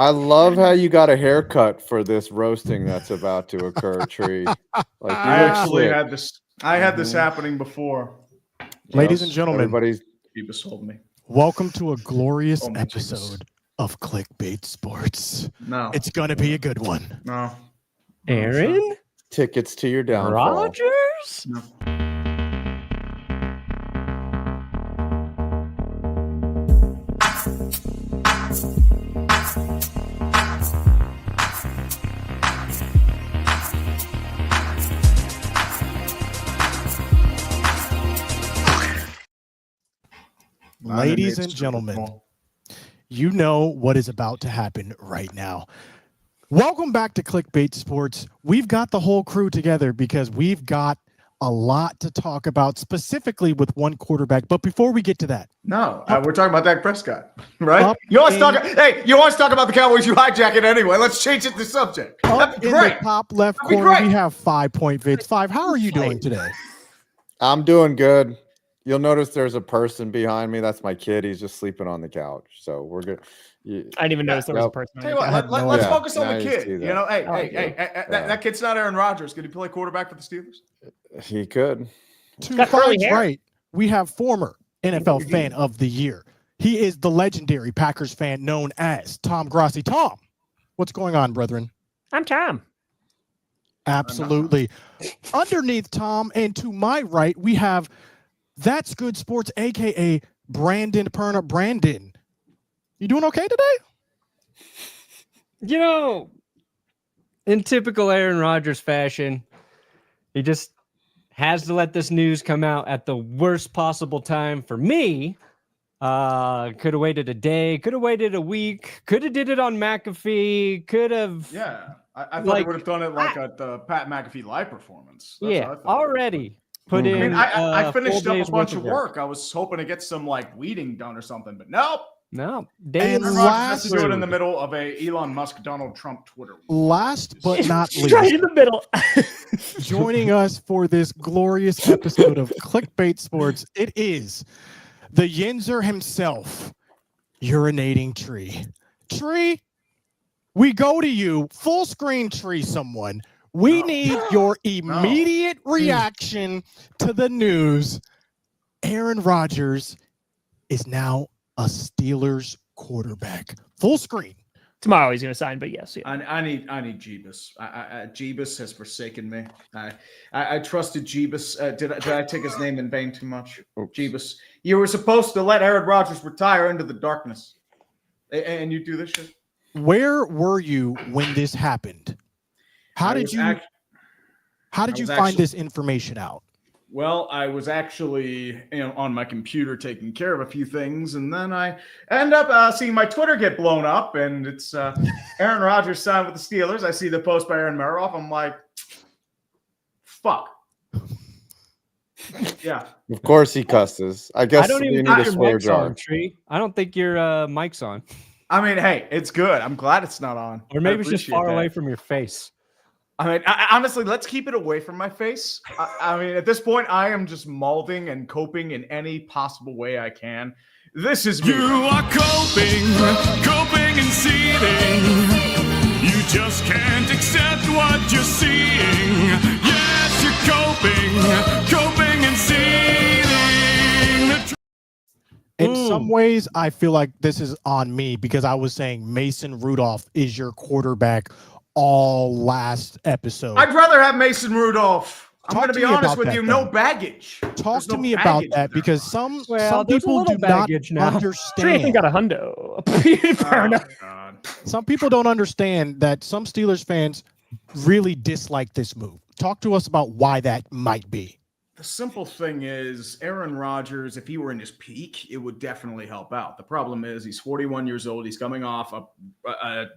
I love how you got a haircut for this roasting that's about to occur, Tree. Like I actually had this. I had this happening before. Ladies and gentlemen, everybody's Jeebus told me. welcome to a glorious Oh, my episode of Clickbait Sports. No, It's going to be a good one. no. Aaron? tickets to your downfall. Rodgers? No. Ladies and gentlemen, you know what is about to happen right now. Welcome back to Clickbait Sports. We've got the whole crew together because we've got a lot to talk about, specifically with one quarterback. But before we get to that, No, we're talking about Dak Prescott, right? You always talk about the Cowboys. You hijack it anyway. Let's change it to subject. That'd be in great. the top left That'd be corner, great. we have 5 Point Vids. 5, how are you doing today? I'm doing good. You'll notice there's a person behind me. That's my kid. He's just sleeping on the couch. So we're good. I didn't even notice there was a person. Tell you I had what, no let's idea. focus on Now the you kid. see You that. know, Yeah. that kid's not Aaron Rodgers. Could he play quarterback for the Steelers? He could. Two Got curly Fives hair. right. We have former NFL Fan of the Year. He is the legendary Packers fan known as Tom Grossi. Tom, what's going on, brethren? I'm Tom. Absolutely. Underneath Tom and to my right, we have That's Good Sports, a.k.a. Brandon Perna. Brandon, you doing okay today? You know, in typical Aaron Rodgers fashion, he just has to let this news come out at the worst possible time for me. Could have waited a day, could have waited a week, could have did it on McAfee, could have. Yeah, I thought Like, he would have done it like at the Pat McAfee live performance. That's Yeah, how I thought. already put Mhm. in. I mean, I finished 4 up days a bunch worth of work. I was hoping to get some like weeding done or something, but nope. No, day And Aaron and Rodgers has to do it in last- the middle of a Elon Musk, Donald Trump Twitter. Last but not right least, in the middle. joining us for this glorious episode of Clickbait Sports, it is the Yinzer himself, urinating Tree. Tree, we go to you, full screen Tree, someone. We No. need your immediate reaction to the news. Aaron Rodgers is now a Steelers quarterback. Full screen. Tomorrow he's going to sign, but yes. Yeah. I need Jeebus. Jeebus has forsaken me. I trusted Jeebus. Did I take his name in vain too much? Jeebus, you were supposed to let Aaron Rodgers retire into the darkness, and you do this shit. Where were you when this happened? How did you find this information out? Well, I was actually on my computer taking care of a few things, and then I end up seeing my Twitter get blown up, and it's Aaron Rodgers signed with the Steelers. I see the post by Aaron Meroff. I'm like, fuck. Yeah. Of course he cusses. I guess I don't you even need think a your swear mic's jar. on, Tree. I don't think your mic's on. I mean, hey, it's good. I'm glad it's not on. Or maybe it's just appreciate far that. away from your face. I mean, honestly, let's keep it away from my face. I mean, at this point, I am just molding and coping in any possible way I can. This is me. You are coping and seething. You just can't accept what you're seeing. Yes, you're coping and seething. In some ways, I feel like this is on me because I was saying Mason Rudolph is your quarterback all last episode. I'd rather have Mason Rudolph. I'm Talk going to to be me honest about with that, you. then. No baggage. Talk There's to no me about baggage that there. because some Well, there's a people little do not baggage now. Tree understand. ain't got a hundo. Fair Oh, enough. God. Some people don't understand that some Steelers fans really dislike this move. Talk to us about why that might be. The simple thing is, Aaron Rodgers, if he were in his peak, it would definitely help out. The problem is he's 41 years old. He's coming off a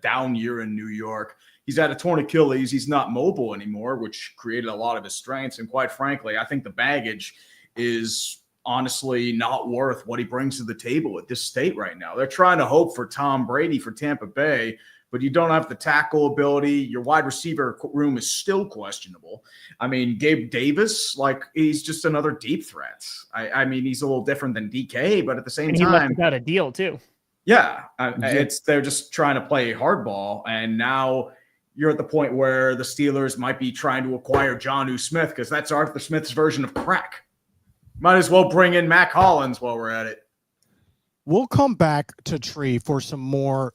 down year in New York. He's had a torn Achilles. He's not mobile anymore, which created a lot of his strengths. And quite frankly, I think the baggage is honestly not worth what he brings to the table at this state right now. They're trying to hope for Tom Brady for Tampa Bay, but you don't have the tackle ability. Your wide receiver room is still questionable. I mean, Gabe Davis, like, he's just another deep threat. I mean, he's a little different than DK, but at the same And he left time, without a deal, too. Yeah, they're just trying to play hardball, and now you're at the point where the Steelers might be trying to acquire Jonnu Smith because that's Arthur Smith's version of crack. Might as well bring in Mac Hollins while we're at it. We'll come back to Tree for some more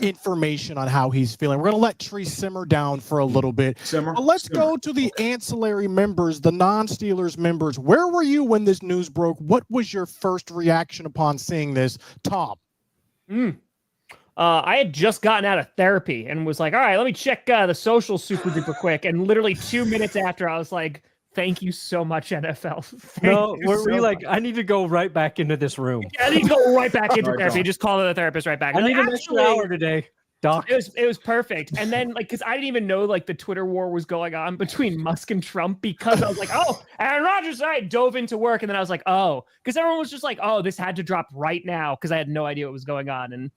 information on how he's feeling. We're going to let Tree simmer down for a little bit. But let's go to the ancillary members, the non-Steelers members. Where were you when this news broke? What was your first reaction upon seeing this? Tom? I had just gotten out of therapy and was like, all right, let me check the social super duper quick. And literally 2 minutes after, I was like, thank you so much, NFL. Were we like, I need to go right back into this room. I need to go right back into therapy. Just call the therapist right back. I need like, an extra hour today, doc. It was perfect. And then because I didn't even know the Twitter war was going on between Musk and Trump, because I was like, oh, Aaron Rodgers, I dove into work. And then I was like, oh, because everyone was just like, oh, this had to drop right now because I had no idea what was going on. And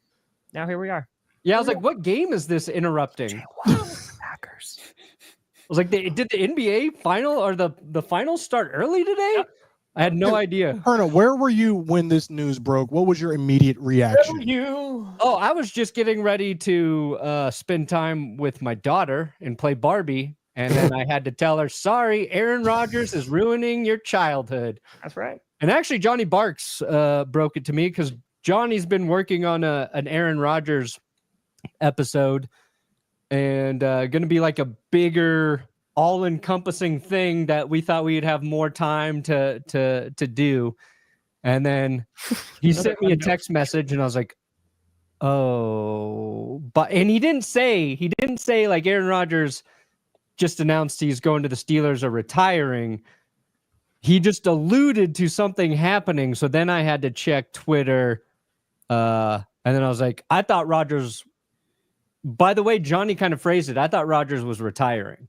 now here we are. Yeah, I was like, what game is this interrupting? Packers. I was like, did the NBA final or the finals start early today? Yep. I had no idea. Herna, where were you when this news broke? What was your immediate reaction? Oh, I was just getting ready to spend time with my daughter and play Barbie. And then I had to tell her, sorry, Aaron Rodgers is ruining your childhood. That's right. And actually, Johnny Barks broke it to me because Johnny's been working on an Aaron Rodgers episode. And going to be like a bigger, all-encompassing thing that we thought we'd have more time to do. And then he sent me a text message, and I was like, "Oh!" And he didn't say like Aaron Rodgers just announced he's going to the Steelers or retiring. He just alluded to something happening. So then I had to check Twitter, and then I was like, I thought Rodgers. By the way, Johnny kind of phrased it. I thought Rodgers was retiring.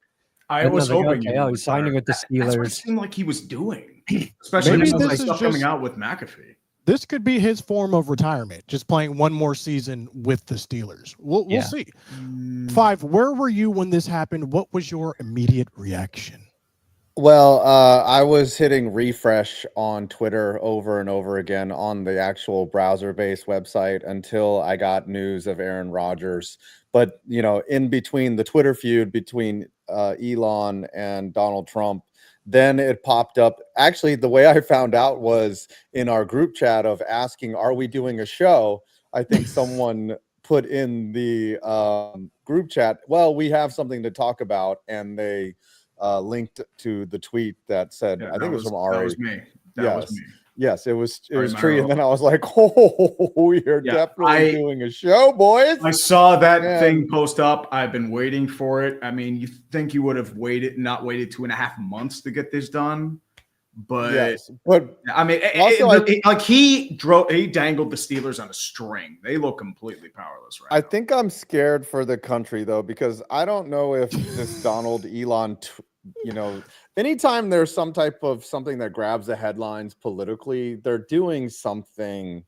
I was hoping. Okay, he's signing with the Steelers. That's what it seemed like he was doing, especially with some stuff coming out with McAfee. This could be his form of retirement, just playing one more season with the Steelers. We'll see. 5, where were you when this happened? What was your immediate reaction? Well, I was hitting refresh on Twitter over and over again on the actual browser-based website until I got news of Aaron Rodgers. But, in between the Twitter feud between Elon and Donald Trump, then it popped up. Actually, the way I found out was in our group chat of asking, are we doing a show? I think someone put in the group chat, well, we have something to talk about. And they linked to the tweet that said, I think it was from Ari. That was me. That was me. Yes, it was Tree. And then I was like, oh, we're definitely doing a show, boys. I saw that thing post up. I've been waiting for it. I mean, you think you would have not waited 2.5 months to get this done. But I mean, he dangled the Steelers on a string. They look completely powerless right now. I think I'm scared for the country, though, because I don't know if this Donald Elon, anytime there's some type of something that grabs the headlines politically, they're doing something.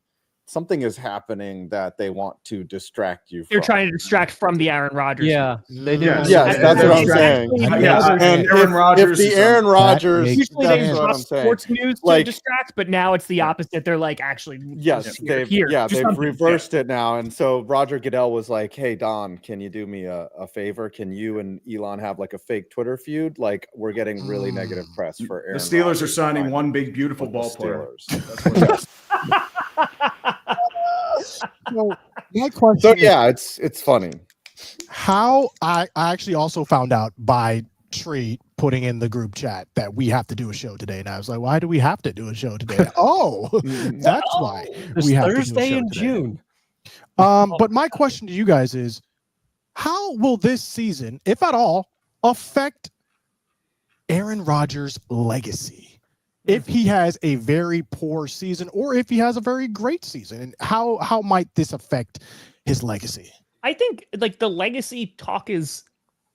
Something is happening that they want to distract you from. They're trying to distract from the Aaron Rodgers. Yeah, they do. Yes, that's what I'm saying. And Aaron Rodgers, if the Aaron Rodgers, usually they drop sports news to distract, but now it's the opposite. They're like, actually, they've reversed it now. And so Roger Goodell was like, "Hey Don, can you do me a favor? Can you and Elon have like a fake Twitter feud? Like we're getting really negative press for Aaron. The Steelers Rodgers are signing one big beautiful ball player." So my question it's funny. How I actually also found out by Tree putting in the group chat that we have to do a show today, and I was like, why do we have to do a show today? That's why we have Thursday to do a show in today. June. But my question to you guys is, how will this season, if at all, affect Aaron Rodgers' legacy? If he has a very poor season or if he has a very great season, and how might this affect his legacy? I think the legacy talk is,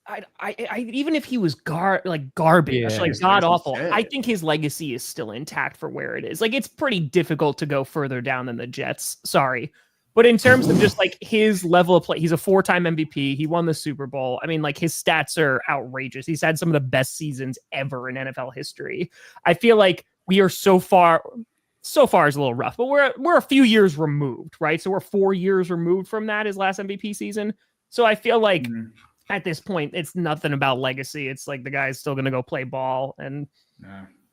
I even if he was garbage, god awful, I think his legacy is still intact for where it is. Like it's pretty difficult to go further down than the Jets. Sorry. But in terms of just his level of play, he's a 4-time MVP. He won the Super Bowl. I mean, his stats are outrageous. He's had some of the best seasons ever in NFL history. I feel like we are so far so far is a little rough, but we're a few years removed, right? So we're 4 years removed from that, his last MVP season. So I feel like at this point, it's nothing about legacy. It's like the guy's still going to go play ball, and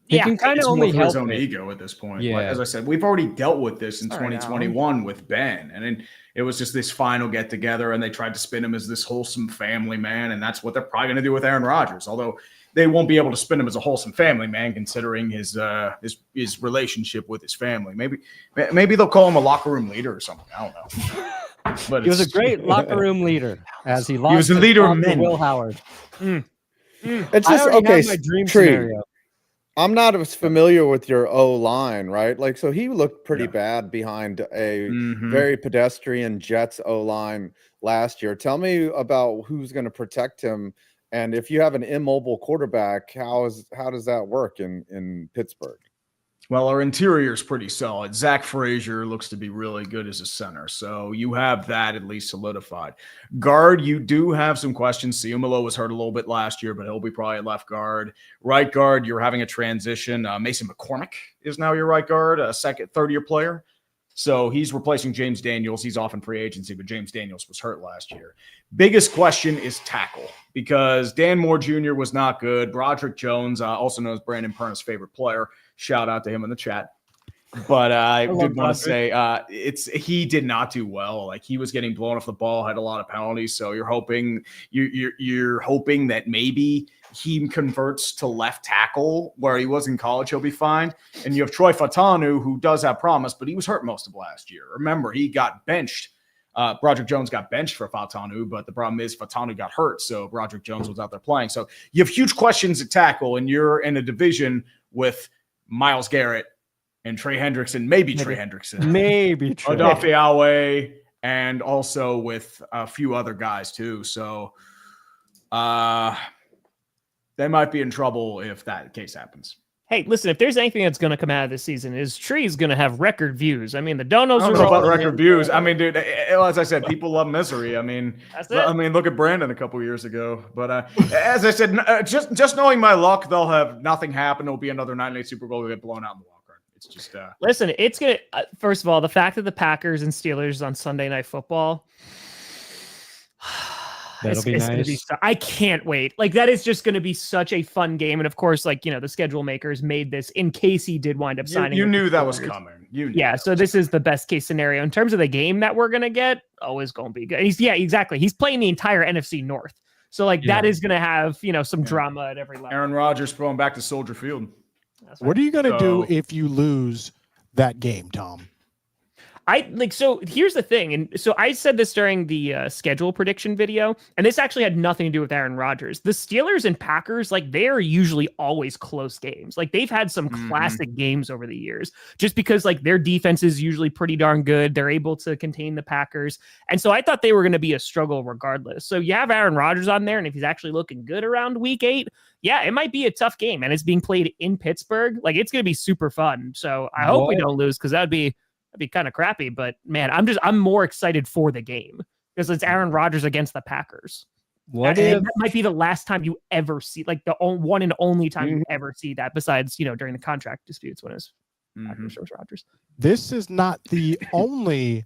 he can kind of only help his own it. ego at this point. Yeah. Like, as I said, we've already dealt with this in 2021 with Ben, and then it was just this final get together, and they tried to spin him as this wholesome family man, and that's what they're probably going to do with Aaron Rodgers. Although they won't be able to spin him as a wholesome family man, considering his relationship with his family. Maybe they'll call him a locker room leader or something. I don't know. But He was a great locker room leader, as he lost. He was a leader of to men. Will Howard. It's I just already okay. have my dream Tree, scenario. I'm not as familiar with your O line, right? Like, so he looked pretty bad behind a very pedestrian Jets O line last year. Tell me about who's going to protect him, and if you have an immobile quarterback, how does that work in Pittsburgh? Well, our interior is pretty solid. Zach Frazier looks to be really good as a center, so you have that at least solidified. Guard, you do have some questions. Siumalo was hurt a little bit last year, but he'll be probably at left guard. Right guard, you're having a transition. Mason McCormick is now your right guard, a third-year player. So he's replacing James Daniels. He's off in free agency, but James Daniels was hurt last year. Biggest question is tackle, because Dan Moore Jr. was not good. Broderick Jones, also known as Brandon Perna's favorite player. Shout out to him in the chat. But I did want to say he did not do well. Like, he was getting blown off the ball, had a lot of penalties. So you're hoping that maybe he converts to left tackle where he was in college. He'll be fine. And you have Troy Fautanu, who does have promise, but he was hurt most of last year. Remember, he got benched. Broderick Jones got benched for Fautanu, but the problem is Fautanu got hurt, so Broderick Jones was out there playing. So you have huge questions at tackle, and you're in a division with Myles Garrett and Trey Hendrickson, maybe Odafe Awe, and also with a few other guys too. So they might be in trouble if that case happens. Hey, listen, if there's anything that's going to come out of this season, is Tree's going to have record views. I mean, the donos are about record views. I mean, dude, as I said, people love misery. I mean, look at Brandon a couple years ago. But as I said, just knowing my luck, they'll have nothing happen. It'll be another 9-8 Super Bowl. They'll get blown out in the wild card. It's just listen. It's gonna first of all, the fact that the Packers and Steelers on Sunday Night Football. That'll be nice. I can't wait. Like, that is just going to be such a fun game. And of course, like, the schedule makers made this in case he did wind up signing. You knew that was coming. So this is the best case scenario in terms of the game that we're going to get. It's going to be good. Exactly. He's playing the entire NFC North. So like that is going to have, some drama at every level. Aaron Rodgers going back to Soldier Field. What are you going to do if you lose that game, Tom? So here's the thing. And so I said this during the schedule prediction video, and this actually had nothing to do with Aaron Rodgers. The Steelers and Packers, like, they are usually always close games. Like, they've had some classic games over the years just because, like, their defense is usually pretty darn good. They're able to contain the Packers. And so I thought they were going to be a struggle regardless. So you have Aaron Rodgers on there, and if he's actually looking good around week 8, yeah, it might be a tough game. And it's being played in Pittsburgh. Like, it's going to be super fun. So I hope we don't lose, because that'd be kind of crappy, but man, I'm more excited for the game because it's Aaron Rodgers against the Packers. That might be the last time you ever see, like, the one and only time you ever see that, besides, during the contract disputes when it's Packers versus Rodgers. This is not the only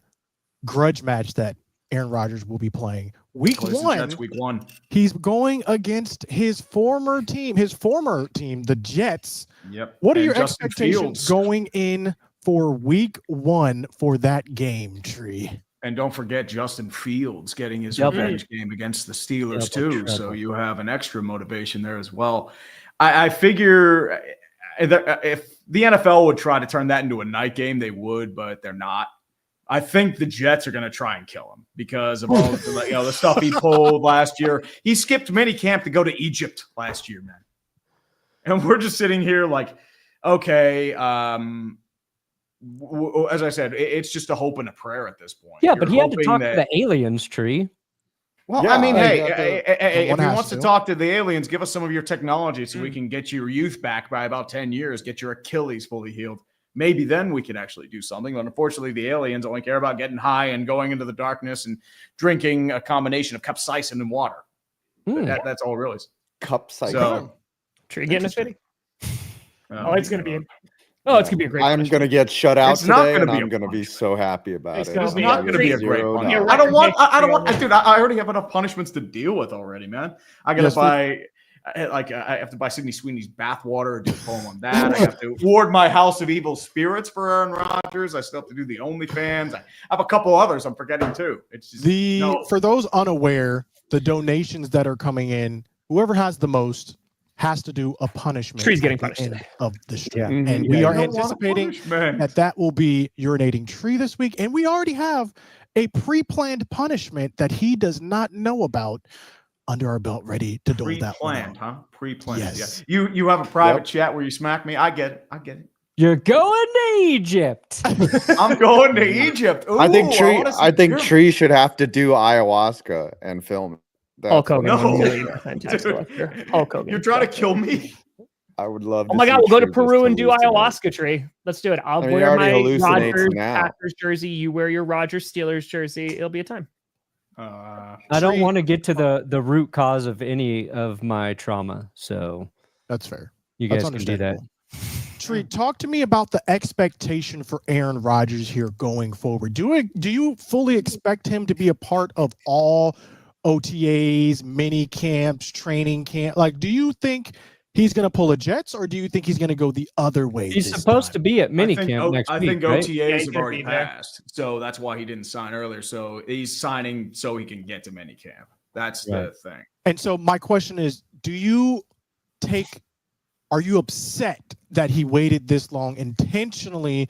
grudge match that Aaron Rodgers will be playing. Week one, he's going against his former team, the Jets. Yep. What are your expectations going in for week 1 for that game, Tree? And don't forget Justin Fields getting his revenge game against the Steelers too. So you have an extra motivation there as well. I figure if the NFL would try to turn that into a night game, they would, but they're not. I think the Jets are going to try and kill him because of all the stuff he pulled last year. He skipped minicamp to go to Egypt last year, man. And we're just sitting here like, okay, as I said, it's just a hope and a prayer at this point. Yeah, but he had to talk to the aliens, Tree. Well, yeah, I mean, if he wants to talk to the aliens, give us some of your technology so we can get your youth back by about 10 years, get your Achilles fully healed. Maybe then we can actually do something. But unfortunately, the aliens only care about getting high and going into the darkness and drinking a combination of capsaicin and water. That's all it really is. Capsaicin. So, Tree getting a fitty. It's going to be Oh, it's gonna be a great. I'm gonna get shut out It's not today, gonna and be I'm a gonna be so happy about it. It's not going to be a great punishment. Yeah, I don't want, dude. I already have enough punishments to deal with already, man. I gotta buy, I have to buy Sydney Sweeney's bathwater, do a poem on that. I have to ward my House of Evil Spirits for Aaron Rodgers. I still have to do the OnlyFans. I have a couple others I'm forgetting too. It's just for those unaware, the donations that are coming in, whoever has the most has to do a punishment. Tree's getting at the punished end of the stream. Yeah. And we are anticipating that will be urinating Tree this week. And we already have a pre-planned punishment that he does not know about under our belt, ready to dole that one out. Pre-planned, huh? Pre-planned. Yes. Yeah. You have a private chat where you smack me. I get it. You're going to Egypt. I'm going to Egypt. Ooh, I think Tree. Tree should have to do ayahuasca and film it. Hulk Hogan. No. Hulk Hogan. You're trying to kill me? I would love to. Oh my God, we'll go to Tree Peru just and do hallucinate. ayahuasca, Tree. Let's do it. I'll I mean, wear he my already hallucinates Rodgers now. Packers jersey. You wear your Rodgers Steelers jersey. It'll be a time. I don't want to get to the root cause of any of my trauma, so That's fair. you guys can do that. Tree, talk to me about the expectation for Aaron Rodgers here going forward. Do you fully expect him to be a part of all OTAs, mini camps, training camp? Like, do you think he's going to pull a Jets, or do you think he's going to go the other way? He's supposed to be at minicamp next week. I think right? OTAs have already passed, so that's why he didn't sign earlier. So he's signing so he can get to minicamp. That's the thing. And so my question is, are you upset that he waited this long, intentionally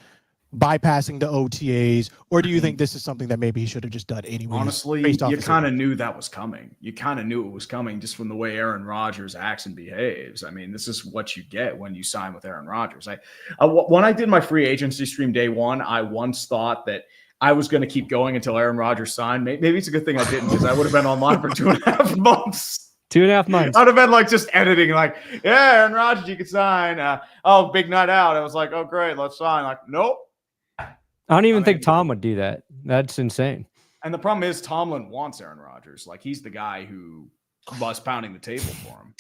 bypassing the OTAs, or do you think this is something that maybe he should have just done anyway? Honestly, you kind of knew that was coming. You kind of knew it was coming just from the way Aaron Rodgers acts and behaves. I mean, this is what you get when you sign with Aaron Rodgers. When I did my free agency stream day one, I once thought that I was going to keep going until Aaron Rodgers signed. Maybe it's a good thing I didn't, because I would have been online for 2.5 months. 2.5 months. I'd have been like just editing, like, yeah, Aaron Rodgers, you could sign. Big night out. I was like, oh, great, let's sign. Like, nope. I don't even think Tom would do that. That's insane. And the problem is Tomlin wants Aaron Rodgers. Like, he's the guy who was pounding the table for him.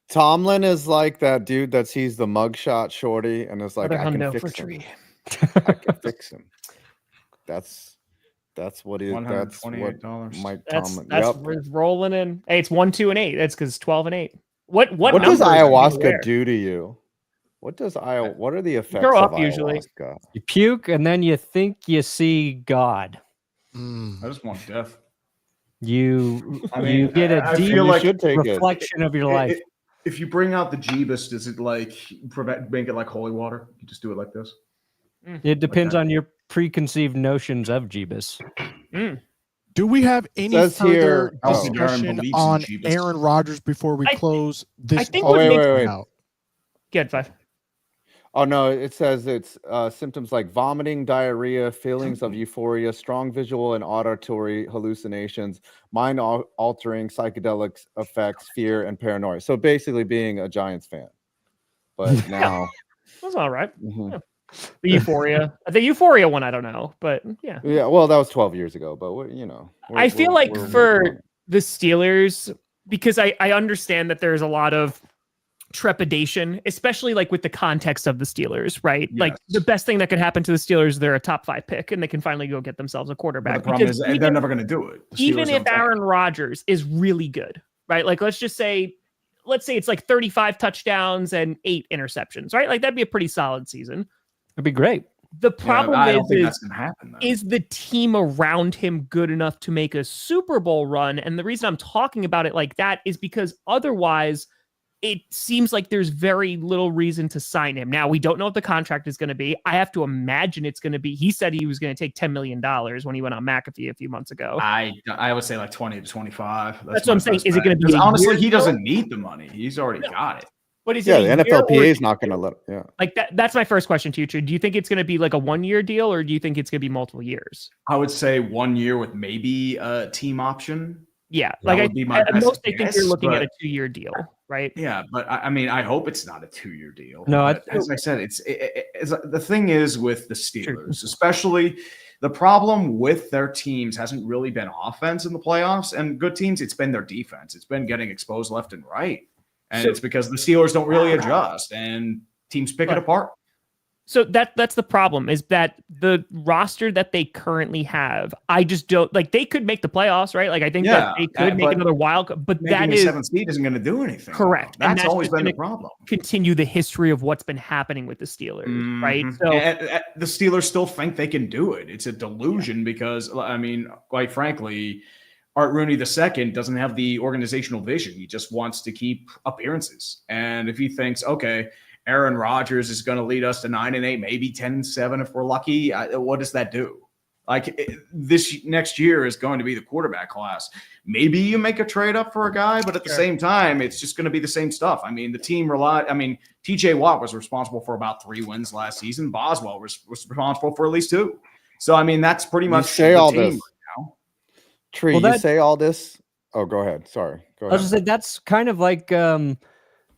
Tomlin is like that dude that sees the mugshot shorty and is like, I can fix him. I can fix him. That's what he. That's what Mike Tomlin. That's rolling in. Hey, it's 1, 2, and 8. That's because 12 and 8. What does ayahuasca do to you? What are the effects grow up of ayahuasca? usually. You puke and then you think you see God. I just want death. You get a deep reflection of your life. If you bring out the Jeebus, does it make it like holy water? You just do it like this. It depends on your preconceived notions of Jeebus. Do we have any further discussion on Aaron Rodgers before we close this? I think wait. Get 5. Oh no, it says it's symptoms like vomiting, diarrhea, feelings of euphoria, strong visual and auditory hallucinations, mind-altering psychedelic effects, fear, and paranoia. So basically being a Giants fan. But now that's all right. Mm-hmm. Yeah. The euphoria one, I don't know, but yeah. Yeah, well, that was 12 years ago, but I feel like for the Steelers, because I understand that there's a lot of trepidation, especially like with the context of the Steelers, right? Yes. Like the best thing that could happen to the Steelers, they're a top 5 pick and they can finally go get themselves a quarterback. But the problem is they're never going to do it. Even if Aaron Rodgers is really good, right? Like let's say it's like 35 touchdowns and 8 interceptions, right? Like that'd be a pretty solid season. It'd be great. The problem is the team around him good enough to make a Super Bowl run? And the reason I'm talking about it like that is because otherwise it seems like there's very little reason to sign him. Now, we don't know what the contract is going to be. I have to imagine it's going to be, he said he was going to take $10 million when he went on McAfee a few months ago. I would say like 20 to 25. That's what I'm saying. Is it going to be? Honestly, he doesn't need the money. He's already got it. But is the NFLPA is not going to let. Yeah, like that's my first question to you, True. Do you think it's going to be like a 1-year deal, or do you think it's going to be multiple years? I would say 1 year with maybe a team option. Yeah, like at most, I think you're looking at a 2-year deal, right? Yeah, but I mean, I hope it's not a 2-year deal. No, as I said, it's the thing is with the Steelers, especially. The problem with their teams hasn't really been offense in the playoffs, and good teams, it's been their defense. It's been getting exposed left and right. And it's because the Steelers don't really adjust and teams pick it apart. So that's the problem, is that the roster that they currently have, I just don't like. They could make the playoffs, right? Like I think that they could make another wild, but that is 7th seed isn't going to do anything. Correct. That's always been the problem. Continue the history of what's been happening with the Steelers, right? So the Steelers still think they can do it. It's a delusion because, I mean, quite frankly, Art Rooney II doesn't have the organizational vision. He just wants to keep appearances. And if he thinks, okay, Aaron Rodgers is going to lead us to 9-8, maybe 10-7 if we're lucky, what does that do? Like this next year is going to be the quarterback class. Maybe you make a trade up for a guy, but at the same time, it's just going to be the same stuff. I mean, the team TJ Watt was responsible for about 3 wins last season. Boswell was responsible for at least 2. So, I mean, that's pretty much say the all team this. right now. Tree, you say all this. Oh, go ahead. Sorry. Go ahead. I was just saying that's kind of like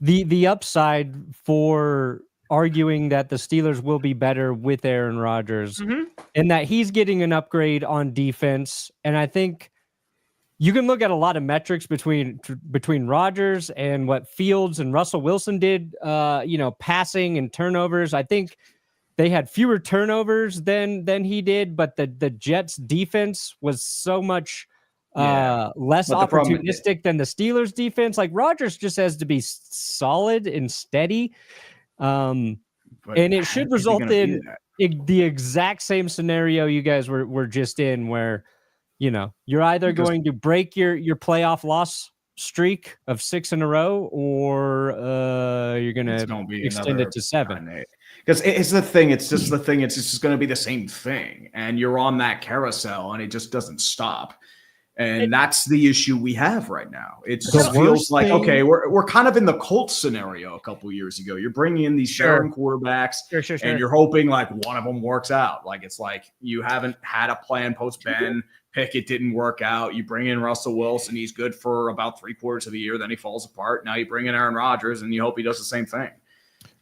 the upside for arguing that the Steelers will be better with Aaron Rodgers, and that he's getting an upgrade on defense. And I think you can look at a lot of metrics between Rodgers and what Fields and Russell Wilson did, passing and turnovers. I think they had fewer turnovers than he did, but the Jets defense was so much less opportunistic than the Steelers defense. Like Rodgers just has to be solid and steady. And it should result in the exact same scenario you guys were just in, where, you're either going to break your playoff loss streak of 6 in a row, or you're going to extend it to 7. Because it's the thing. It's just the thing. It's just going to be the same thing. And you're on that carousel and it just doesn't stop. And that's the issue we have right now. It just feels like, okay, we're kind of in the Colts scenario a couple years ago. You're bringing in these veteran quarterbacks, and you're hoping like one of them works out. Like it's like you haven't had a plan post Ben Pickett didn't work out. You bring in Russell Wilson, he's good for about 3/4 of the year, then he falls apart. Now you bring in Aaron Rodgers, and you hope he does the same thing.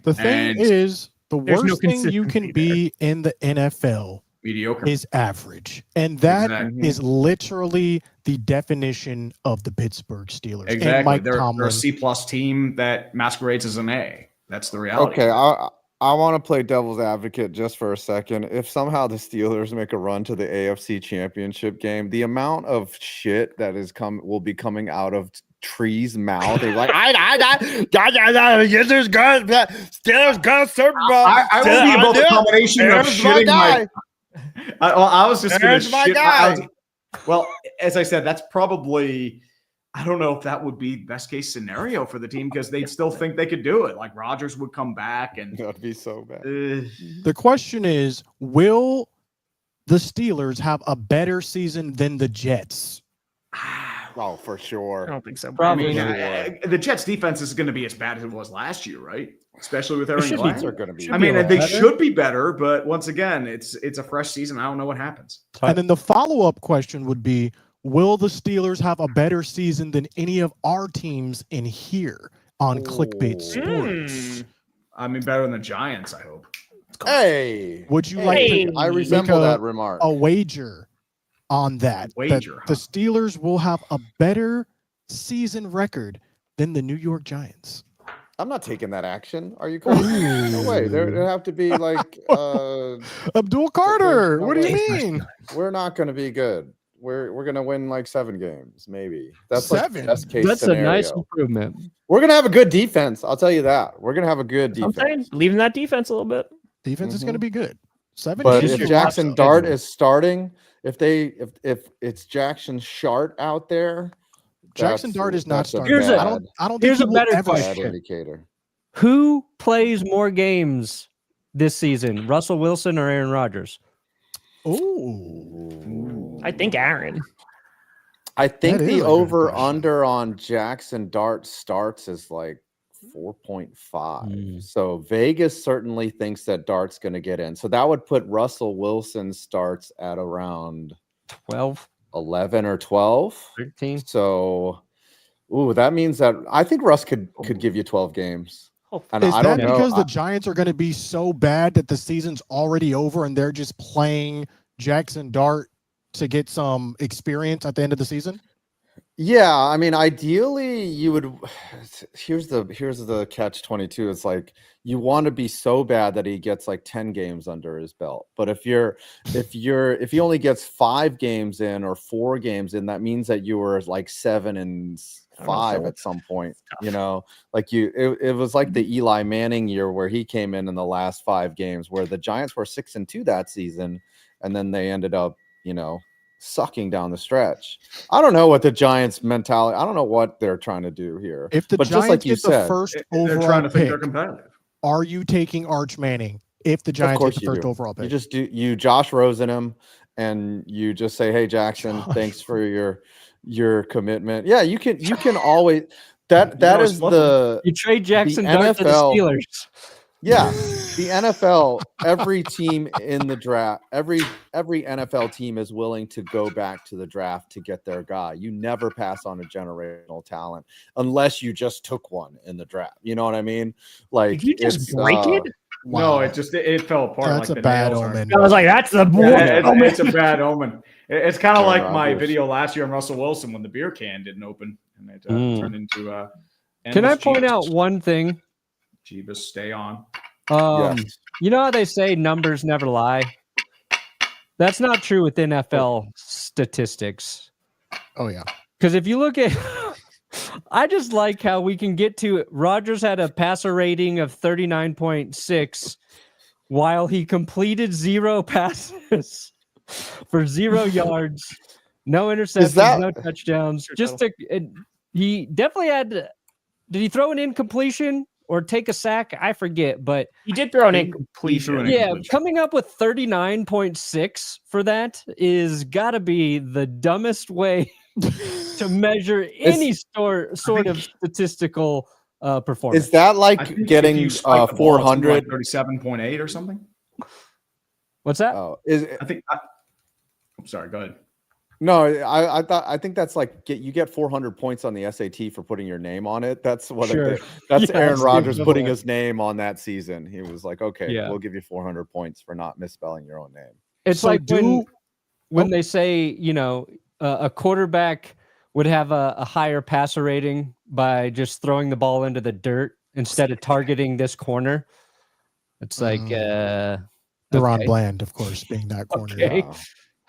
The thing is, the worst thing you can be in the NFL mediocre is average, and that is literally the definition of the Pittsburgh Steelers. Exactly, and Mike they're Tomlin. a C+ team that masquerades as an A. That's the reality. Okay, I want to play devil's advocate just for a second. If somehow the Steelers make a run to the AFC Championship game, the amount of shit that will be coming out of Tree's mouth. He's like, Steelers got Super Bowl. I will be able to combination of shitting my. I was just going to shit. Well, as I said, that's probably. I don't know if that would be best case scenario for the team, because they'd still think they could do it. Like Rodgers would come back, and that'd be so bad. The question is, will the Steelers have a better season than the Jets? Oh, for sure. I don't think so. Probably. I mean, the Jets defense is going to be as bad as it was last year, right? Especially with Aaron Glenn. Are going to be. I mean, they should be better, but once again, it's a fresh season. I don't know what happens. And then the follow-up question would be, will the Steelers have a better season than any of our teams in here on Clickbait Sports? I mean, better than the Giants, I hope. Hey, would you like to I resemble that remark. A wager on that? The Steelers will have a better season record than the New York Giants. I'm not taking that action. Are you crazy? No way. There have to be like Abdul Carter. What do you mean? We're not going to be good. We're gonna win like 7 games, maybe. That's 7. Like the best case That's scenario. a nice improvement. We're gonna have a good defense. I'll tell you that. We're gonna have a good defense. I'm saying, leaving that defense a little bit. Defense is gonna be good. 7. But if Jackson Dart is starting, if it's Jackson Shart out there, Jackson Dart is not starting. I don't think here's a better question. Indicator. Who plays more games this season, Russell Wilson or Aaron Rodgers? Oh, I think Aaron. I think the over/under on Jackson Dart starts is like 4.5. So Vegas certainly thinks that Dart's going to get in. So that would put Russell Wilson starts at around 12, 11 or 12, 13. So, that means that I think Russ could give you 12 games. And is that because the Giants are going to be so bad that the season's already over and they're just playing Jackson Dart to get some experience at the end of the season? Yeah, I mean, ideally, you would. Here's the catch-22. It's like you want to be so bad that he gets like 10 games under his belt. But if he only gets 5 games in or 4 games in, that means that you were like 7-5 at some point. You know, like it was like the Eli Manning year where he came in the last 5 games, where the Giants were 6-2 that season, and then they ended up, sucking down the stretch. I don't know what the Giants' mentality. I don't know what they're trying to do here. If the but Giants just like you get said, the first they're overall trying to think pick, they're competitive. are you taking Arch Manning if the Giants get the first overall pick? You just you Josh Rosen him, and you just say, "Hey Jackson, thanks for your commitment." Yeah, you can always that is the you trade Jackson the Dart to the NFL Steelers. Yeah, the NFL, every team in the draft, every NFL team is willing to go back to the draft to get their guy. You never pass on a generational talent unless you just took one in the draft. You know what I mean? Like, did you just break it? No, it fell apart. That's like a the bad nails omen. I was like, that's the it's a bad omen. It's kind of like my Rodgers. video last year on Russell Wilson when the beer can didn't open and it turned into. Can I point out one thing? Jeebus, stay on. Yes. You know how they say numbers never lie? That's not true with NFL statistics. Oh yeah. Because if you look at, I just like how we can get to it. Rodgers had a passer rating of 39.6 while he completed 0 passes for 0 yards, no interceptions, no touchdowns. He definitely had. Did he throw an incompletion or take a sack? I forget, but he did throw an incompletion. Yeah, coming up with 39.6 for that is got to be the dumbest way to measure any sort of statistical performance. Is that like getting 400? 37.8 or something? What's that? Oh, I'm sorry. Go ahead. No, I think that's like you get 400 points on the SAT for putting your name on it. That's what that's Aaron Rodgers putting his name on that season. He was like, okay, we'll give you 400 points for not misspelling your own name. It's so like when they say, a quarterback would have a higher passer rating by just throwing the ball into the dirt instead of targeting this corner. It's like Deron Bland, of course, being that corner. Okay.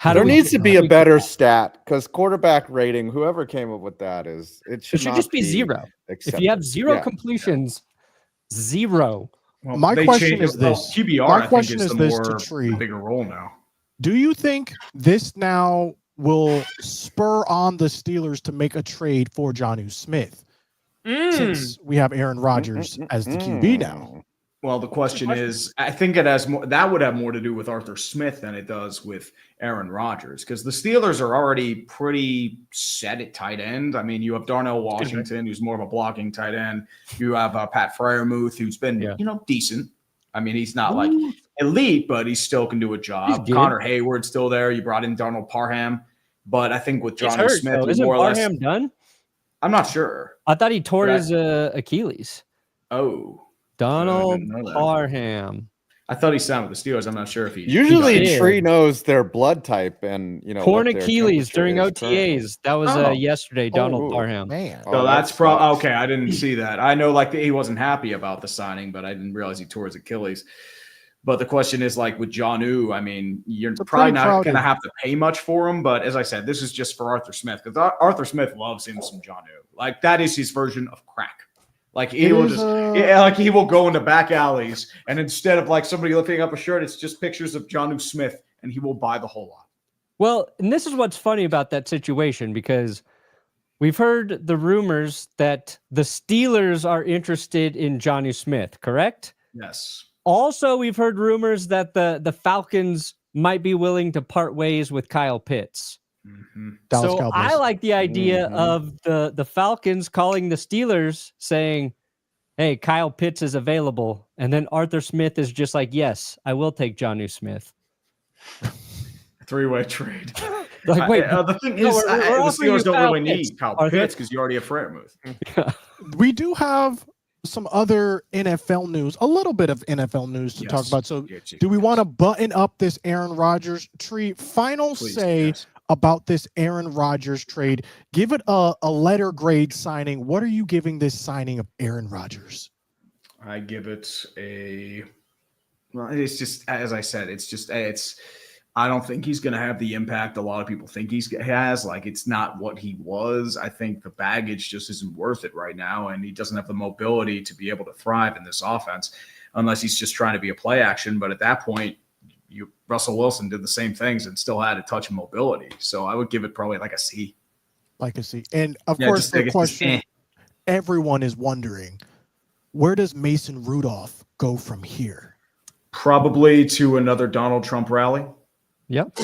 There needs to be a better stat because quarterback rating, whoever came up with that it should just be 0. Accepted. If you have 0 completions, 0. Well, my question is this. QBR, my question is this to Tree. Bigger role now. Do you think this now will spur on the Steelers to make a trade for Jonnu Smith? Since we have Aaron Rodgers as the QB now. Well, the question is, I think it has more. That would have more to do with Arthur Smith than it does with Aaron Rodgers, because the Steelers are already pretty set at tight end. I mean, you have Darnell Washington, who's more of a blocking tight end. You have Pat Freiermuth, who's been decent. I mean, he's not like elite, but he still can do a job. Connor Hayward's still there. You brought in Donald Parham, but I think with Jonnu Smith, isn't more or less. Parham done? I'm not sure. I thought he tore his Achilles. Oh. Donald Parham. I thought he signed with the Steelers. I'm not sure if he. Usually, Tree knows their blood type and torn Achilles during OTAs. That was yesterday. Donald Parham. Man. So that's okay. I didn't see that. I know he wasn't happy about the signing, but I didn't realize he tore his Achilles. But the question is, like with Jonnu, I mean, you're probably not going to have to pay much for him. But as I said, this is just for Arthur Smith, because Arthur Smith loves him some Jonnu. Like that is his version of crack. Like he will he will go into back alleys, and instead of like somebody lifting up a shirt, it's just pictures of Jonnu Smith, and he will buy the whole lot. Well, and this is what's funny about that situation, because we've heard the rumors that the Steelers are interested in Jonnu Smith, correct? Yes. Also, we've heard rumors that the Falcons might be willing to part ways with Kyle Pitts. Mm-hmm. So Cowboys. I like the idea of the Falcons calling the Steelers saying, hey, Kyle Pitts is available. And then Arthur Smith is just like, yes, I will take Jonnu Smith. 3-way trade. Like, wait, the thing is, the Steelers don't really need Kyle Pitts because you already have Freiermuth. We do have some other NFL news, a little bit of NFL news to talk about. So do we want to button up this Aaron Rodgers Tree? Final say about this Aaron Rodgers trade. Give it a letter grade signing. What are you giving this signing of Aaron Rodgers? I give it a. Well, it's just as I said. It's. I don't think he's going to have the impact a lot of people think he has. Like, it's not what he was. I think the baggage just isn't worth it right now, and he doesn't have the mobility to be able to thrive in this offense unless he's just trying to be a play action. But at that point, Russell Wilson did the same things and still had a touch of mobility. So I would give it probably like a C. Like a C. And, of course, the question everyone is wondering, where does Mason Rudolph go from here? Probably to another Donald Trump rally. Yep.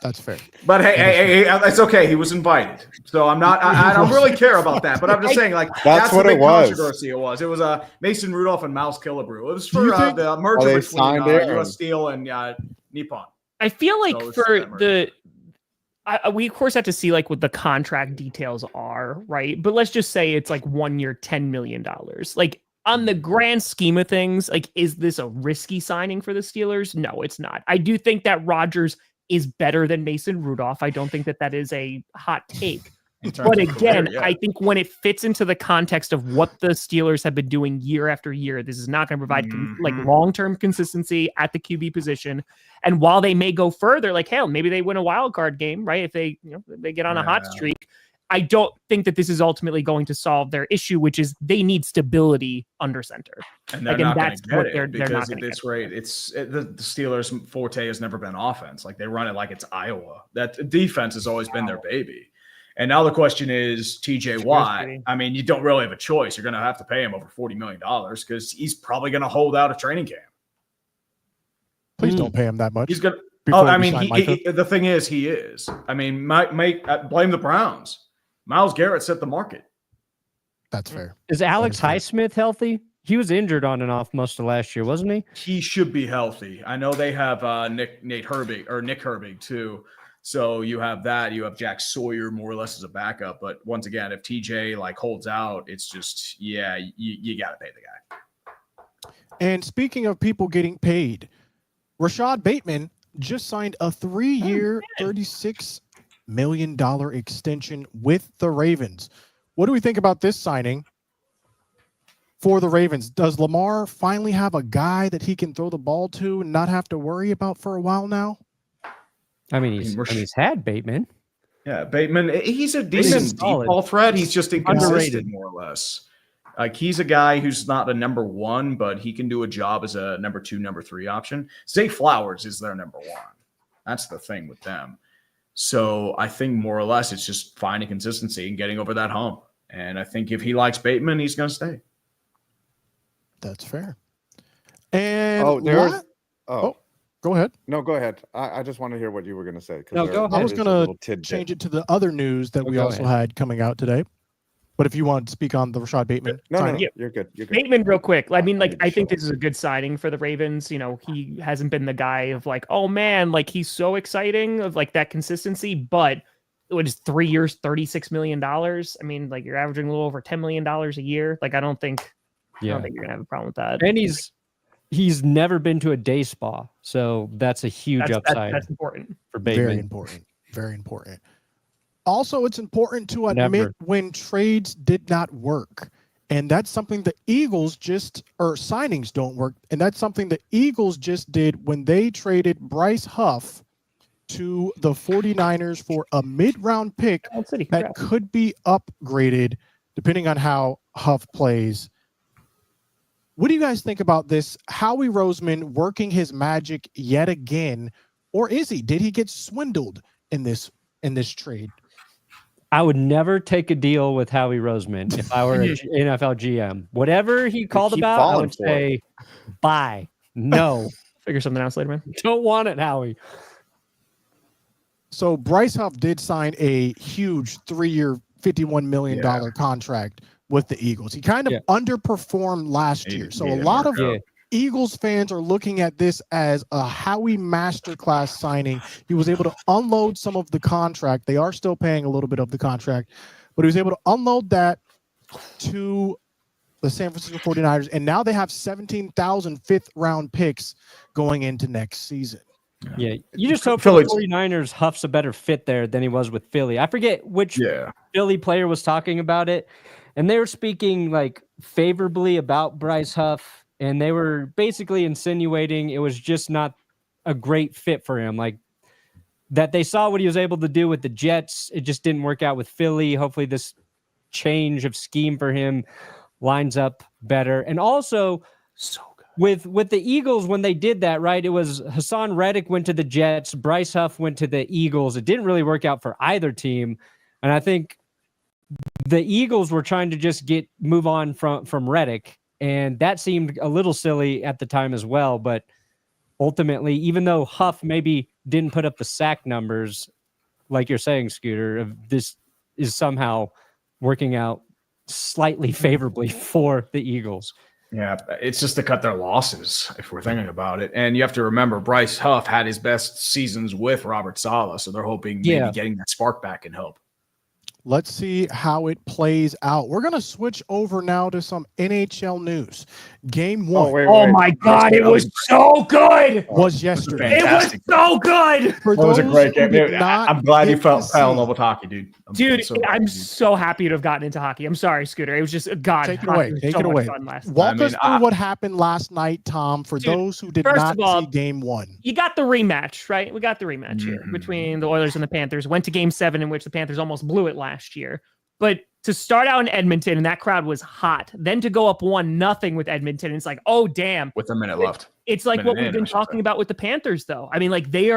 That's fair. But hey, it's okay. He was invited. So I'm not, I don't really care about that. But I'm just saying, like, that's what the big controversy it was. It was Mason Rudolph and Miles Killebrew. It was for the merger between U.S. Steel and Nippon. I feel like we of course have to see like what the contract details are, right? But let's just say it's like 1 year, $10 million. Like, on the grand scheme of things, like, is this a risky signing for the Steelers? No, it's not. I do think that Rodgers is better than Mason Rudolph. I don't think that is a hot take. But again, I think when it fits into the context of what the Steelers have been doing year after year, this is not going to provide like long-term consistency at the QB position. And while they may go further, like, hell, maybe they win a wild card game, right? If they, they get on a hot streak. I don't think that this is ultimately going to solve their issue, which is they need stability under center. And they're not going to get it because at this rate, the Steelers' forte has never been offense. Like, they run it like it's Iowa. That defense has always been their baby. And now the question is TJ Watt. I mean, you don't really have a choice. You're going to have to pay him over $40 million because he's probably going to hold out a training camp. Please don't pay him that much. He's going to. Oh, I mean, the thing is, he is. I mean, blame the Browns. Myles Garrett set the market. That's fair. Is Alex Highsmith healthy? He was injured on and off most of last year, wasn't he? He should be healthy. I know they have Nick Herbig too. So you have that. You have Jack Sawyer more or less as a backup. But once again, if TJ like holds out, it's just you got to pay the guy. And speaking of people getting paid, Rashad Bateman just signed a 3-year, $36 million extension with the Ravens. What do we think about this signing for the Ravens? Does Lamar finally have a guy that he can throw the ball to and not have to worry about for a while now? I mean, he's had Bateman. Yeah, Bateman. He's a decent deep ball threat. He's just inconsistent, more or less. Like, he's a guy who's not a number one, but he can do a job as a number 2, number 3 option. Zay Flowers is their number 1. That's the thing with them. So I think more or less it's just finding consistency and getting over that hump. And I think if he likes Bateman, he's going to stay. That's fair. And go ahead. No, go ahead. I just want to hear what you were going to say. No, go ahead. I was going to change it to the other news that we also had coming out today. But if you want to speak on the Rashad Bateman, no, you're good. Bateman, real quick. I mean, like, I think this is a good signing for the Ravens. He hasn't been the guy of like, oh man, like, he's so exciting of like that consistency. But it was 3 years, $36 million. I mean, like, you're averaging a little over $10 million a year. Like, I don't think you're gonna have a problem with that. And he's never been to a day spa, so that's a huge upside. That's important for Bateman. Very important. Very important. Also, it's important to admit when trades did not work. And that's something the Eagles signings don't work. And that's something the Eagles just did when they traded Bryce Huff to the 49ers for a mid-round pick that could be upgraded depending on how Huff plays. What do you guys think about this? Howie Roseman working his magic yet again, or is he? Did he get swindled in this trade? I would never take a deal with Howie Roseman if I were an NFL GM. Whatever he called about, I would say, bye. No. Figure something else later, man. Don't want it, Howie. So Bryce Huff did sign a huge 3-year, $51 million contract with the Eagles. He kind of underperformed last year. So a lot of Eagles fans are looking at this as a Howie masterclass signing. He was able to unload some of the contract. They are still paying a little bit of the contract, but he was able to unload that to the San Francisco 49ers. And now they have 17,000 fifth-round picks going into next season. Yeah, you just hope Philly- for the 49ers, Huff's a better fit there than he was with Philly. I forget which Philly player was talking about it, and they were speaking like favorably about Bryce Huff, and they were basically insinuating it was just not a great fit for him. Like that they saw what he was able to do with the Jets. It just didn't work out with Philly. Hopefully this change of scheme for him lines up better. And also with the Eagles, when they did that, right, it was Hassan Reddick went to the Jets, Bryce Huff went to the Eagles. It didn't really work out for either team. And I think the Eagles were trying to just move on from Reddick, and that seemed a little silly at the time as well. But ultimately, even though Huff maybe didn't put up the sack numbers, like you're saying, Scooter, this is somehow working out slightly favorably for the Eagles. Yeah, it's just to cut their losses if we're thinking about it. And you have to remember Bryce Huff had his best seasons with Robert Saleh, so they're hoping maybe getting that spark back can help. Let's see how it plays out. We're going to switch over now to some NHL news. Game 1. Oh my God, it was so good. Was yesterday. It was so good. For That was a those great who game. did Dude, not I'm glad you get fell to in see- love with hockey, dude. I'm so happy to have gotten into hockey. I'm sorry, Scooter. It was just God. Take it hockey away. was Take so it much away. fun last night. Walk us through what happened last night, Tom, for Dude, those who did first not of all, see Game 1. You got the rematch, right? We got the rematch here between the Oilers and the Panthers. Went to Game 7, in which the Panthers almost blew it last year. But to start out in Edmonton, and that crowd was hot, then to go up 1-0 with Edmonton, it's like, oh damn. With a minute left. It's like what we've been talking about with the Panthers, though. I mean, like they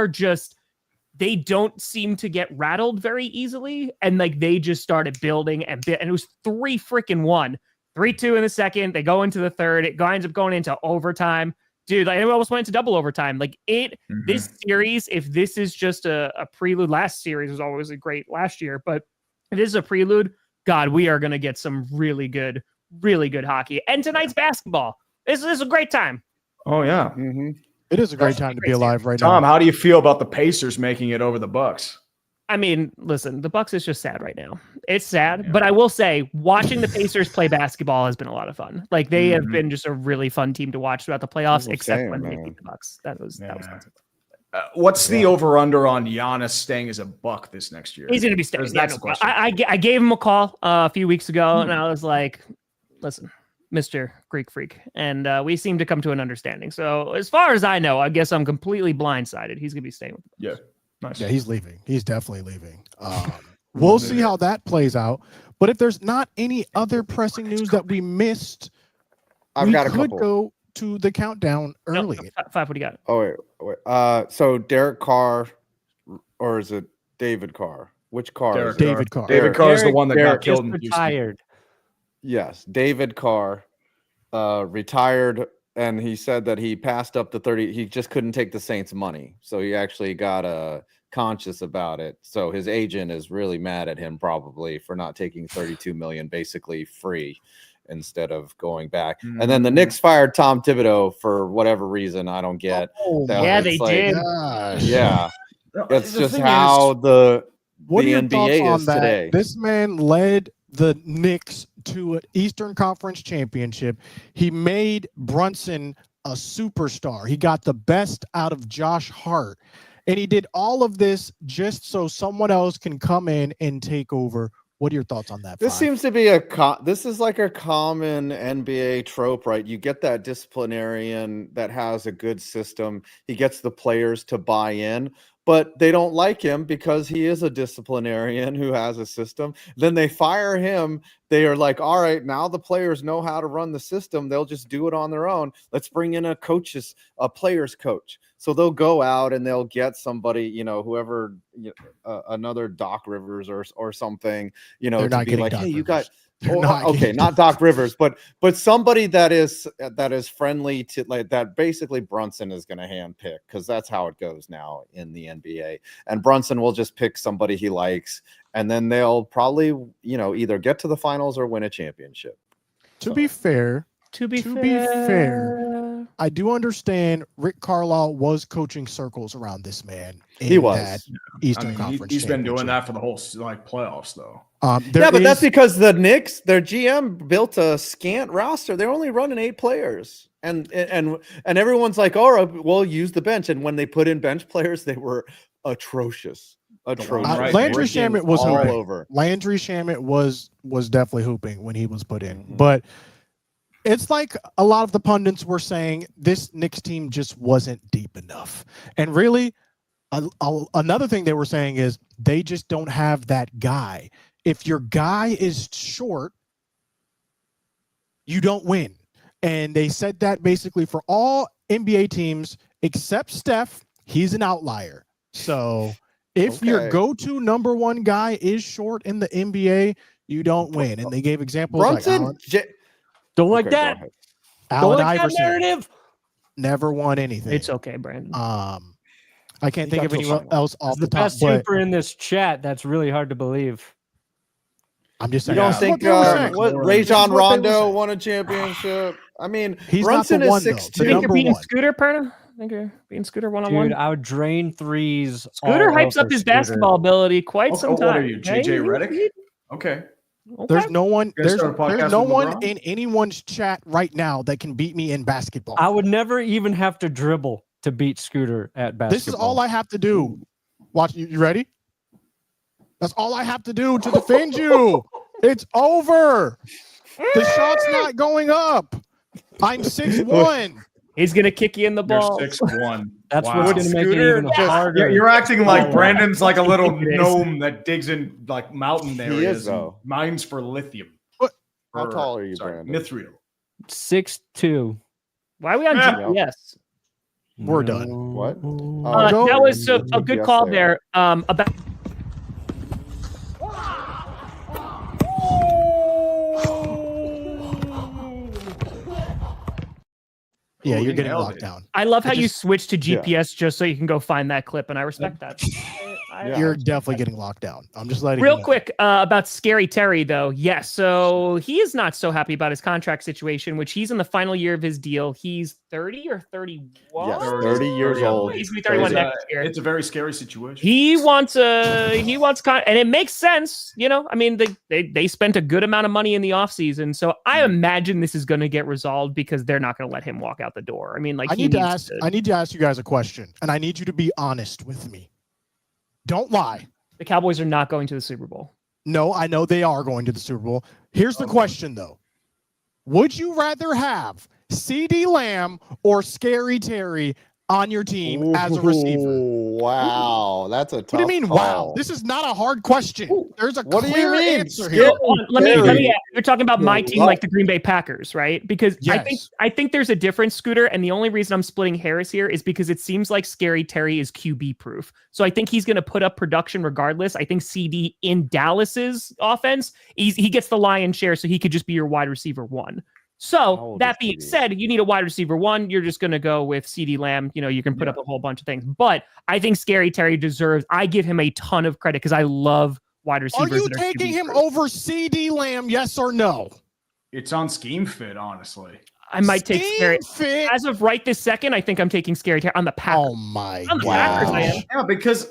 don't seem to get rattled very easily, and like they just started building and it was 3-1, 3-2 in the second. They go into the third. It winds up going into overtime. Dude, like, it almost went into double overtime. Like this series, if this is just a prelude, last series was always a great last year, but if this is a prelude, God, we are going to get some really good hockey. And tonight's basketball. This is a great time. Oh, yeah. It is a great time to be alive right now. Tom, how do you feel about the Pacers making it over the Bucks? I mean, listen, the Bucks is just sad right now. It's sad, but I will say watching the Pacers play basketball has been a lot of fun. Like they have been just a really fun team to watch throughout the playoffs, except when they beat the Bucks. That was fun. What's the over/under on Giannis staying as a Buck this next year? He's going to be staying. That's the question. I gave him a call a few weeks ago, and I was like, listen, Mr. Greek Freak. And we seem to come to an understanding. So as far as I know, I guess I'm completely blindsided. He's going to be staying with the Bucks. Yeah. Nice. Yeah, he's leaving. He's definitely leaving. We'll see how that plays out. But if there's not any other pressing news that we missed, I've got a could couple. go to the countdown early. No, 5, what do you got? Oh wait. So Derek Carr, or is it David Carr? Which Carr? is it? David Carr. David Carr is the one that got Derek killed Just in Houston. retired. Yes, David Carr retired, and he said that he passed up the 30. He just couldn't take the Saints' money, so he actually got conscious about it. So his agent is really mad at him probably for not taking 32 million basically free instead of going back. And then the Knicks fired Tom Thibodeau for whatever reason I don't get. Oh, Yeah, they did. gosh. Yeah, it's The just thing how What the are your NBA thoughts on is that? today. This man led the Knicks to an Eastern Conference championship. He made Brunson a superstar. He got the best out of Josh Hart. And he did all of this just so someone else can come in and take over. What are your thoughts on that? This Five? seems to be this is like a common NBA trope, right? You get that disciplinarian that has a good system. He gets the players to buy in, but they don't like him because he is a disciplinarian who has a system. Then they fire him. They are like, all right, now the players know how to run the system. They'll just do it on their own. Let's bring in a player's coach. So they'll go out and they'll get somebody, whoever, another Doc Rivers or something, They're to not be getting like, Doc hey, you Rivers. got. They're Oh, not okay, getting not Doc Rivers, but somebody that is friendly to like that. Basically, Brunson is going to handpick because that's how it goes now in the NBA. And Brunson will just pick somebody he likes, and then they'll probably either get to the finals or win a championship. To be fair, To be fair, I do understand Rick Carlisle was coaching circles around this man. He in was. that Eastern I Conference. mean, he's been doing championship. that for the whole playoffs, though. There But that's is- because the Knicks, their GM built a scant roster. They're only running 8 players, And everyone's like, all right, well, use the bench. And when they put in bench players, they were atrocious. Landry Shamet was all hooping. over. Landry Shamet was definitely hooping when he was put in. But it's like a lot of the pundits were saying this Knicks team just wasn't deep enough. And really, another thing they were saying is they just don't have that guy. If your guy is short, you don't win. And they said that basically for all NBA teams except Steph. He's an outlier. So if your go-to number one guy is short in the NBA, you don't win. And they gave examples Brunson, like don't like that. Allen Don't like Iverson that narrative. never won anything. It's okay, Brandon. I can't think of anyone else off the top. Best hooper in this chat. That's really hard to believe. I'm just saying. You don't think Rajon Rondo won a championship? I mean, he's Brunson not the one, is 6'2". You think you're beating Scooter, Perna? I think you're beating Scooter one-on-one? Dude, I would drain threes. Scooter hypes up his basketball ability quite some time. What are you, JJ Redick? Okay. There's no one. There's no one LeBron? in anyone's chat right now that can beat me in basketball. I would never even have to dribble to beat Scooter at basketball. This is all I have to do. Watch. You ready? That's all I have to do to defend you. It's over. The shot's not going up. I'm 6'1". He's gonna kick you in the ball. You're 6'1". That's Wow. what's gonna make it even harder. Yeah, you're acting like Brandon's like a little gnome that digs in like mountain areas. He is, though. Mines for lithium. How tall are you, Brandon? Mithril. 6'2". Why are we on GPS? We're done. What? That was a good call there. About Yeah, you're getting locked down. I love how you switched to GPS just so you can go find that clip, and I respect that. You're definitely getting locked down. I'm just letting Real you know. quick about Scary Terry, though. Yes, so he is not so happy about his contract situation, which he's in the final year of his deal. He's 30 or 31? Yes, 30 years old. He's going to be 31 next year. It's a very scary situation. He wants and it makes sense. You know, I mean, they spent a good amount of money in the offseason, so I imagine this is going to get resolved because they're not going to let him walk out the door. I mean, like, I need to ask you guys a question, and I need you to be honest with me. Don't lie. The Cowboys are not going to the Super Bowl. No, I know they are going to the Super Bowl. Here's the question, though. Would you rather have CeeDee Lamb or Scary Terry on your team as a receiver? Wow, that's a tough What do you mean, call. wow? This is not a hard question. There's a What do you clear mean? answer here. Let me you're talking about my team, like the Green Bay Packers, right? Because Yes. I think there's a difference, Scooter, and the only reason I'm splitting hairs here is because it seems like Scary Terry is QB proof. So I think he's going to put up production regardless. I think CD in Dallas's offense, he gets the lion's share, so he could just be your wide receiver one. So that being said, you need a wide receiver one. You're just going to go with CeeDee Lamb. You know, you can put up a whole bunch of things, but I think Scary Terry deserves. I give him a ton of credit because I love wide receivers. Are you taking him over CeeDee Lamb? Yes or no? It's on scheme fit, honestly. I might take Scary. Fit. As of right this second, I think I'm taking Scary Terry on the Packers. Oh my On the God. Packers, I am. Yeah, because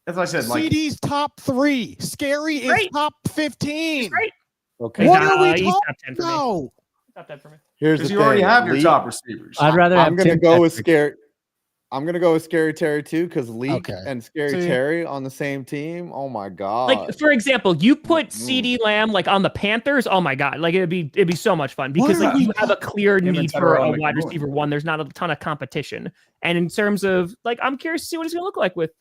as I said, like CD's top 3. Scary is Right. top 15. Right. Okay. What are we he's talking top 10 for me. about? Top 10 for me. Here's the because you thing. already have your Lee- top receivers. I'd rather have I'm gonna Tim go with Patrick. Scary. I'm gonna go with Scary Terry too, because Leak Okay. and Scary See? Terry on the same team. Oh my god! Like, for example, you put CeeDee Lamb like on the Panthers. Oh my God. Like it'd be so much fun because What like are you we have a clear Him and need for a Tyrone wide McLaurin. receiver one. There's not a ton of competition. And in terms of like, I'm curious to see what he's gonna look like with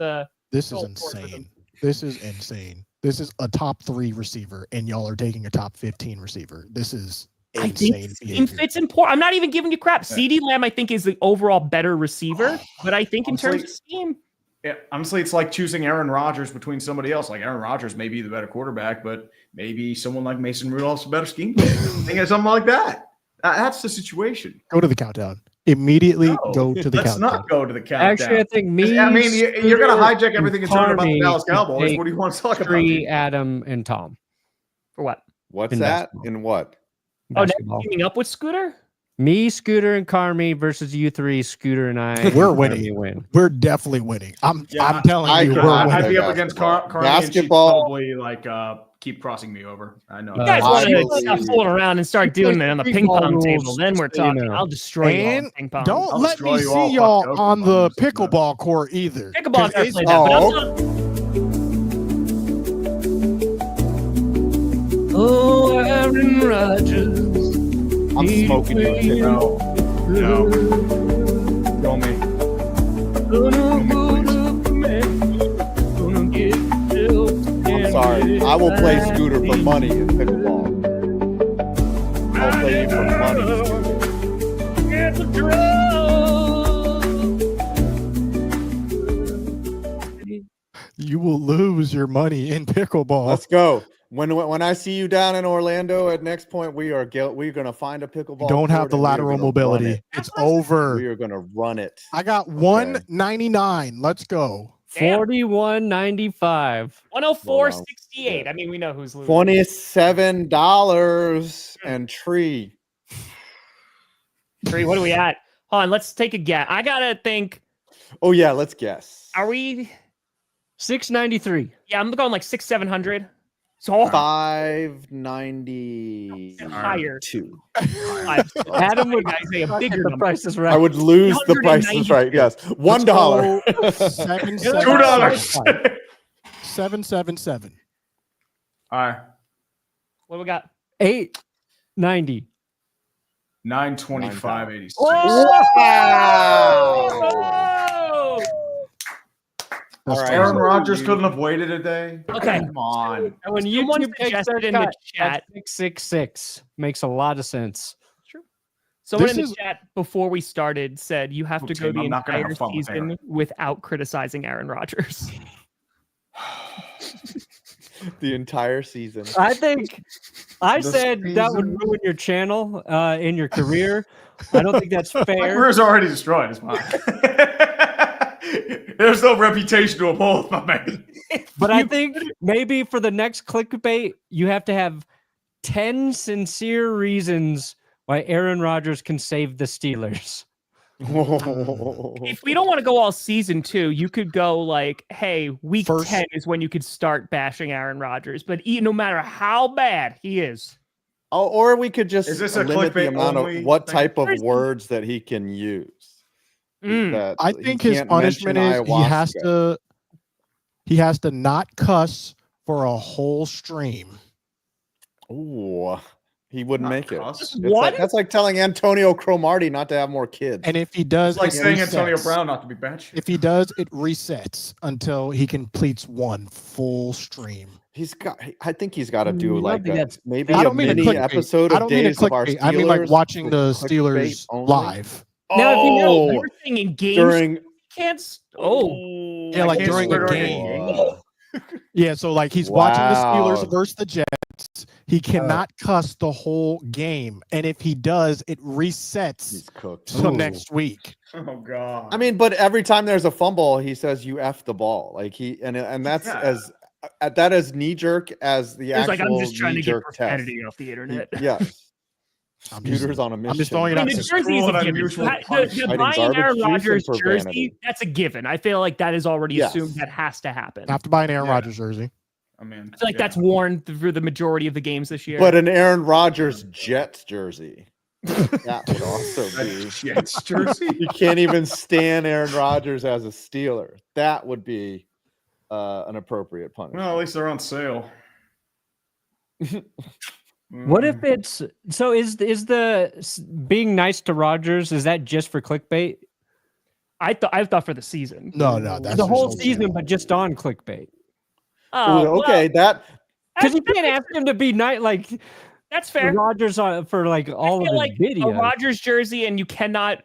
This is Go forward with insane. This is insane. This is a top 3 receiver, and y'all are taking a top 15 receiver. This is I think insane scheme behavior. fits important. I'm not even giving you crap. CeeDee Lamb, I think, is the overall better receiver, but I think in terms of scheme, Yeah, honestly, it's like choosing Aaron Rodgers between somebody else. Like Aaron Rodgers may be the better quarterback, but maybe someone like Mason Rudolph's a better scheme. Think of something like that. That's the situation. Go to the countdown. Immediately No, go to the let's countdown. not go to the countdown. Actually, I think me. I mean, you're going to hijack Scooter, everything and turn it about the Carney Dallas could Cowboys. take What do you want to talk about? Tree, Adam, and Tom. for what? What's in that? basketball. In what? Oh, next Basketball. teaming up with Scooter? Me, Scooter, and Carmi versus you three. Scooter and I. We're and winning. Carmi win. We're definitely winning. I'm telling you, could we're not winning. I'd be up play against basketball. Carmi, and she'd Basketball. probably like keep crossing me over. I know. You guys I want to believe- stop fooling around and start doing it on the ping pong Rules, table. Then we're just so you talking. know. I'll destroy you all in And ping pong. don't I'll let destroy me you all see y'all fucked on up the on this. pickleball court either. Pickleball's never 'Cause played that, but Oh. I'm not. Oh, Aaron Rodgers. I'm smoking you. No. Kill me. I'm sorry. I will play Scooter for money in pickleball. I'll play you for money. Get the drug. You will lose your money in pickleball. Let's go. When I see you down in Orlando at next point, we're gonna find a pickleball. You don't have court the and we are lateral gonna run mobility. it. It's over. We are gonna run it. I got 199. Let's go. 41.95. 104.68. I mean, we know who's losing. $27 and tree. Tree, what are we at? Hold on, let's take a guess. I gotta think. Oh yeah, let's guess. Are we? 693. Yeah, I'm going like 600-700. So 592. higher. Adam would I say a bigger the number. price is I right. would lose the price is right. Yes, $1. $2. 777. All right. What do we got? 890. 925.86. Oh! All right. Aaron Rodgers couldn't have waited a day. Okay. Come on. And when Someone YouTube takes suggested their in the cut, chat. that's 666. Makes a lot of sense. Someone This in the is- chat before we started said you have to go Tim, the I'm not gonna have entire fun with season Aaron. without criticizing Aaron Rodgers. The entire season. I think I The said that would season. ruin your channel in your career. I don't think that's My fair. career's already destroyed. It's fine. There's no reputation to uphold, my man. But I think maybe for the next clickbait, you have to have 10 sincere reasons why Aaron Rodgers can save the Steelers. If we don't want to go all season 2, you could go like, hey, week First- 10 is when you could start bashing Aaron Rodgers. But no matter how bad he is, Oh, or we could just Is this a limit the clickbait amount only of what thing? type of There's- words that he can use. That I he think his can't punishment is mention ayahuasca. he has to not cuss for a whole stream. Ooh, he wouldn't Not make it. cuss. It's What? like, that's like telling Antonio Cromartie not to have more kids. And if he does, It's like it saying Antonio resets. Brown not to be benched. If he does, it resets until he completes one full stream. I think he's got to do I don't like think that's- maybe I a don't mean to mini clickbait. episode I of don't mean to Days of Our clickbait. Steelers. I mean like watching the with clickbait Steelers only. live. now if you know Oh, you're saying in games, during you can't. Oh, Yeah, like can't during swear a during a game. Yeah, so like he's watching the Steelers Wow. versus the Jets. He cannot cuss the whole game, and if he does, it resets He's cooked. till Ooh. next week. Oh God. I mean, but every time there's a fumble, he says you f the ball. Like and that's Yeah. as knee jerk as the it's actual like I'm just trying to get knee-jerk test. profanity off the internet. Yes. I'm just, Scooters on a mission. I'm just throwing it I out. mean, the there. jersey is cruel a and given. unusual The punishment. buying Garbage Aaron juice and Rodgers for jersey, vanity. that's a given. I feel like that is already Yes. assumed that has to happen. Have to buy an Aaron Yeah. Rodgers jersey. I mean, I feel like that's worn for the majority of the games this year. But an Aaron Rodgers Jets jersey. That would also be. Jets jersey. You can't even stand Aaron Rodgers as a Steeler. That would be an appropriate punishment. Well, at least they're on sale. What if it's so? Is being nice to Rodgers? Is that just for clickbait? I thought for the season. No, that's The whole just- season, but just on clickbait. Oh, Ooh, okay, that Because you can't ask him to be nice like that's fair. Rodgers for like all I of feel his like videos. a Rodgers jersey, and you cannot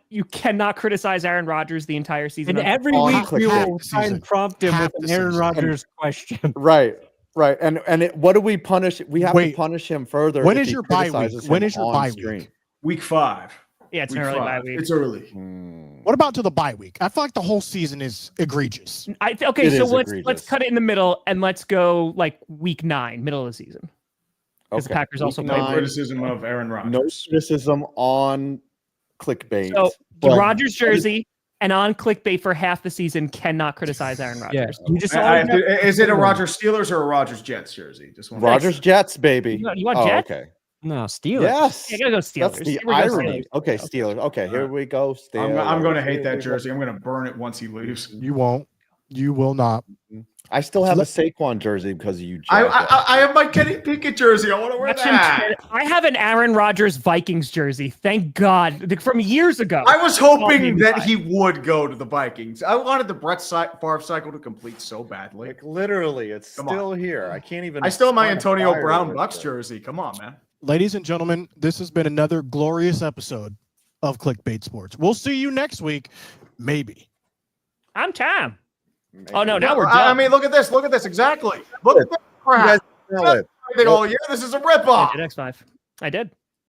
criticize Aaron Rodgers the entire season. And every on week we clickbait will try season. and prompt him Half with the an Aaron season. Rodgers question. right. And what do we punish? We have to Wait, punish him further. when if is he your bye week? criticizes When him is your on bye stream. week? Week 5. yeah, it's Week an early 5. bye week. It's early. What about to the bye week? I feel like the whole season is egregious. Okay, It so is let's egregious. cut it in the middle and let's go like week 9, middle of the season. Because the Packers also Week played. No 9, criticism of Aaron Rodgers. no criticism on clickbait. So the but- Rodgers jersey and on clickbait for half the season cannot criticize Aaron Rodgers. You just Is it a Rodgers Steelers or a Rodgers Jets jersey? Just one. Rodgers Jets, baby. You want Jets? Okay. no Steelers. Yes. Yeah, I gotta go That's Steelers. the We're going irony. Steelers. Okay, Steelers. Okay, here we go. Steelers. I'm going to hate that jersey. I'm going to burn it once he leaves. You won't. You will not. I still have a Saquon jersey because of you. I have my Kenny Pickett jersey. I want to wear Watch that. him. I have an Aaron Rodgers Vikings jersey. Thank God, from years ago. I was hoping that he would go to the Vikings. I wanted the Brett Favre cycle to complete so badly. Like literally, it's Come still here. I can't even. I still have my find a Antonio fire Brown with Bucks it. jersey. Come on, man. Ladies and gentlemen, this has been another glorious episode of Clickbait Sports. We'll see you next week, maybe. I'm Tom. Maybe. Oh no, now we're I done. mean, look at this. Look at this. Exactly. Look at this You guys crap. know it. All year. This is a ripoff. I did X5. I did.